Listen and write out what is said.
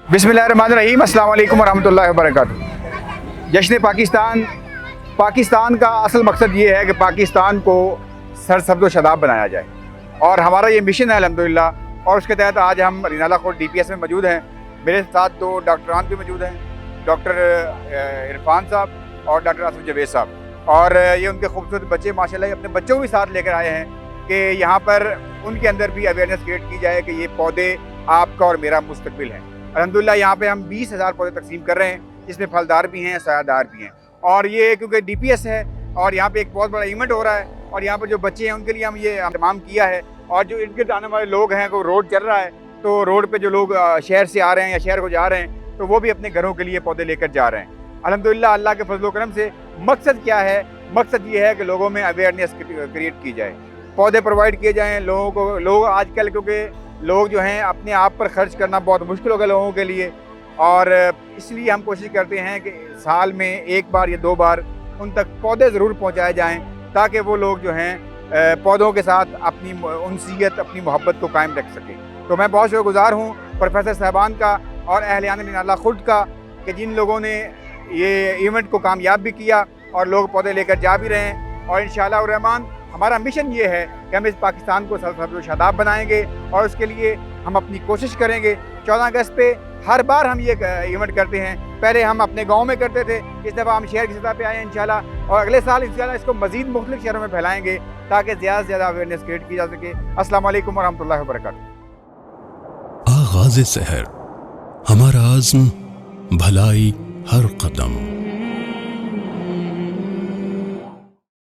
बिस्मिल्लाहिर्रहमानिर्रहीम, अस्सलाम वालेकुम वरहमतुल्लाहि वबरकातुहू। जश्न पाकिस्तान का असल मकसद ये है कि पाकिस्तान को सरसब्ज़ व शादाब बनाया जाए और हमारा ये मिशन है अल्हम्दुलिल्लाह। और उसके तहत आज हम रिनाला कोट DPS में मौजूद हैं। मेरे साथ दो डॉक्टरान भी मौजूद हैं, डॉक्टर इरफान साहब और डॉक्टर आसिफ जवेद साहब। और ये उनके खूबसूरत बच्चे माशाल्लाह अपने बच्चों को भी साथ लेकर आए हैं कि यहाँ पर उनके अंदर भी अवेयरनेस क्रिएट की जाए कि ये पौधे आपका और मेरा मुस्तकबिल है। अल्हम्दुलिल्लाह यहाँ पे हम 20,000 पौधे तकसीम कर रहे हैं, जिसमें फलदार भी हैं, सायादार भी हैं। और ये क्योंकि DPS है और यहाँ पे एक बहुत बड़ा इवेंट हो रहा है और यहाँ पर जो बच्चे हैं उनके लिए हम ये इंतजाम किया है। और जो इनके आने वाले लोग हैं, को रोड चल रहा है तो रोड पे जो लोग शहर से आ रहे हैं या शहर को जा रहे हैं तो वो भी अपने घरों के लिए पौधे लेकर जा रहे हैं। अल्हम्दुलिल्लाह अल्लाह के फजल करम से मकसद क्या है? मकसद ये है कि लोगों में अवेयरनेस क्रिएट की जाए, पौधे प्रोवाइड किए जाएँ लोगों को। लोग आजकल क्योंकि लोग जो हैं अपने आप पर खर्च करना बहुत मुश्किल हो गया लोगों के लिए, और इसलिए हम कोशिश करते हैं कि साल में एक बार या 2 बार उन तक पौधे ज़रूर पहुंचाए जाएं ताकि वो लोग जो हैं पौधों के साथ अपनी उनसीयत, अपनी मोहब्बत को कायम रख सकें। तो मैं बहुत शुक्रगुज़ार हूँ प्रोफेसर साहबान का और अहलियान रिनाला खुद का कि जिन लोगों ने ये इवेंट को कामयाब भी किया और लोग पौधे लेकर जा भी रहे हैं। और इंशाअल्लाह रहमान हमारा मिशन ये है कि हम इस पाकिस्तान को सरसब्ज़ व शादाब बनाएंगे और उसके लिए हम अपनी कोशिश करेंगे। 14 अगस्त पे हर बार हम ये इवेंट करते हैं। पहले हम अपने गांव में करते थे, इस दफ़ा हम शहर की सतह पे आए हैं इंशाल्लाह, और अगले साल इंशाल्लाह इसको मज़ीद मुख्तलिफ शहरों में फैलाएंगे ताकि ज़्यादा से ज़्यादा अवेयरनेस क्रिएट की जा सके। अस्सलाम वालेकुम वरहमतुल्लाहि वबरकातुहू। आगाज़ सहर, हमारा आज़्म भलाई हर कदम।